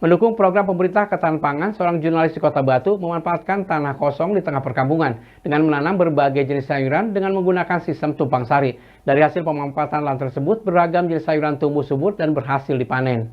Mendukung program pemerintah ketahanan pangan, seorang jurnalis di Kota Batu memanfaatkan tanah kosong di tengah perkampungan dengan menanam berbagai jenis sayuran dengan menggunakan sistem tumpang sari. Dari hasil pemanfaatan lahan tersebut, beragam jenis sayuran tumbuh subur dan berhasil dipanen.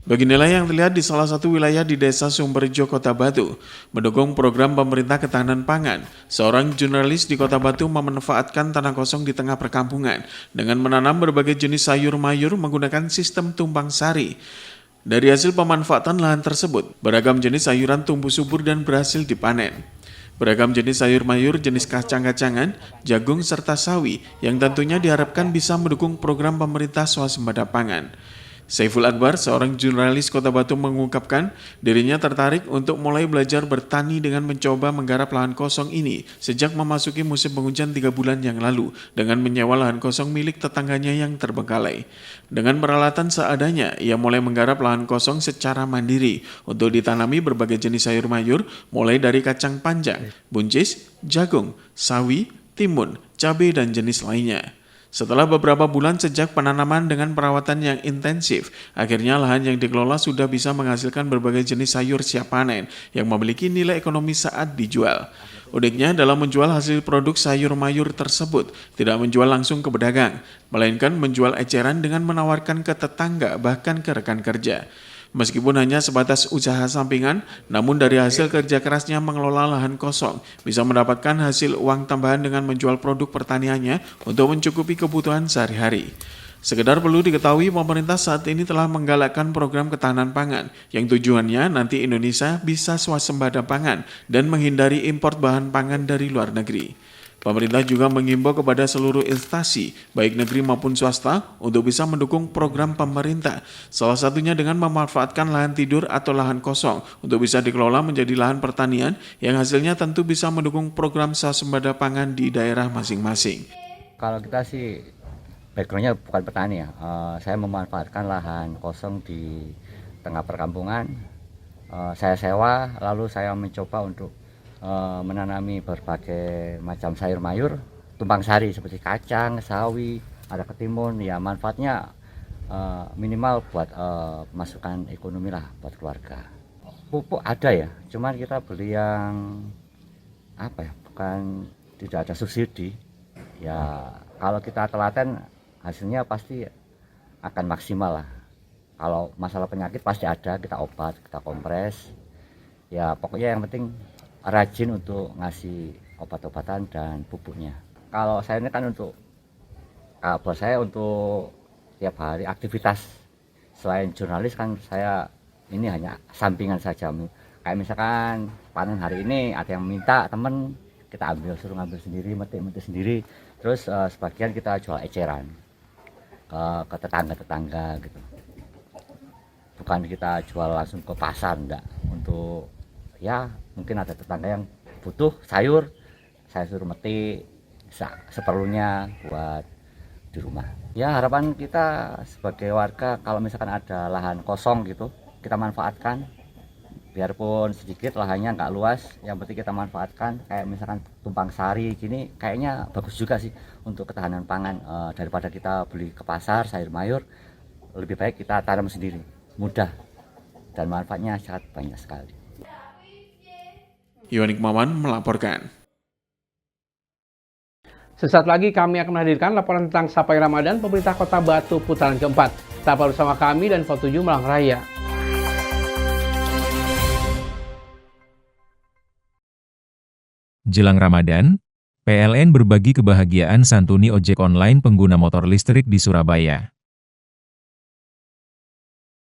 Beginilah yang terlihat di salah satu wilayah di Desa Sumberjo, Kota Batu. Mendukung program pemerintah ketahanan pangan, seorang jurnalis di Kota Batu memanfaatkan tanah kosong di tengah perkampungan dengan menanam berbagai jenis sayur mayur menggunakan sistem tumpang sari. Dari hasil pemanfaatan lahan tersebut, beragam jenis sayuran tumbuh subur dan berhasil dipanen. Beragam jenis sayur mayur, jenis kacang-kacangan, jagung, serta sawi yang tentunya diharapkan bisa mendukung program pemerintah swasembada pangan. Saiful Akbar, seorang jurnalis Kota Batu mengungkapkan dirinya tertarik untuk mulai belajar bertani dengan mencoba menggarap lahan kosong ini sejak memasuki musim penghujan 3 bulan yang lalu dengan menyewa lahan kosong milik tetangganya yang terbengkalai. Dengan peralatan seadanya, ia mulai menggarap lahan kosong secara mandiri untuk ditanami berbagai jenis sayur mayur mulai dari kacang panjang, buncis, jagung, sawi, timun, cabai, dan jenis lainnya. Setelah beberapa bulan sejak penanaman dengan perawatan yang intensif, akhirnya lahan yang dikelola sudah bisa menghasilkan berbagai jenis sayur siap panen yang memiliki nilai ekonomi saat dijual. Uniknya dalam menjual hasil produk sayur mayur tersebut, tidak menjual langsung ke pedagang, melainkan menjual eceran dengan menawarkan ke tetangga bahkan ke rekan kerja. Meskipun hanya sebatas usaha sampingan, namun dari hasil kerja kerasnya mengelola lahan kosong, bisa mendapatkan hasil uang tambahan dengan menjual produk pertaniannya untuk mencukupi kebutuhan sehari-hari. Sekedar perlu diketahui, pemerintah saat ini telah menggalakkan program ketahanan pangan, yang tujuannya nanti Indonesia bisa swasembada pangan dan menghindari impor bahan pangan dari luar negeri. Pemerintah juga mengimbau kepada seluruh instansi, baik negeri maupun swasta, untuk bisa mendukung program pemerintah, salah satunya dengan memanfaatkan lahan tidur atau lahan kosong untuk bisa dikelola menjadi lahan pertanian yang hasilnya tentu bisa mendukung program swasembada pangan di daerah masing-masing. Kalau kita sih backgroundnya bukan petani ya, saya memanfaatkan lahan kosong di tengah perkampungan, saya sewa, lalu saya mencoba untuk menanami berbagai macam sayur mayur tumpang sari seperti kacang, sawi, ada ketimun. Ya manfaatnya minimal buat masukan ekonomi lah buat keluarga. Pupuk ada ya, cuman kita beli yang apa ya, bukan, tidak ada subsidi ya. Kalau kita telaten hasilnya pasti akan maksimal lah. Kalau masalah penyakit pasti ada, kita obat, kita kompres ya, pokoknya yang penting rajin untuk ngasih obat-obatan dan pupuknya. Kalau saya ini kan buat saya untuk tiap hari aktivitas, selain jurnalis kan saya ini hanya sampingan saja. Kayak misalkan panen hari ini ada yang minta temen, kita suruh ngambil sendiri, metik sendiri. Terus sebagian kita jual eceran ke tetangga-tetangga gitu. Bukan kita jual langsung ke pasar, enggak. Untuk ya mungkin ada tetangga yang butuh sayur, saya suruh metik seperlunya buat di rumah. Ya harapan kita sebagai warga, kalau misalkan ada lahan kosong gitu, kita manfaatkan, biarpun sedikit lahannya nggak luas, yang penting kita manfaatkan. Kayak misalkan tumpang sari gini, kayaknya bagus juga sih untuk ketahanan pangan. Daripada kita beli ke pasar sayur mayur, lebih baik kita tanam sendiri, mudah dan manfaatnya sangat banyak sekali. Yonik Maman melaporkan. Sesaat lagi kami akan menghadirkan laporan tentang Sapai Ramadan pemerintah Kota Batu putaran keempat. Tetap bersama kami dan Info 7 Malang Raya. Jelang Ramadan, PLN berbagi kebahagiaan santuni ojek online pengguna motor listrik di Surabaya.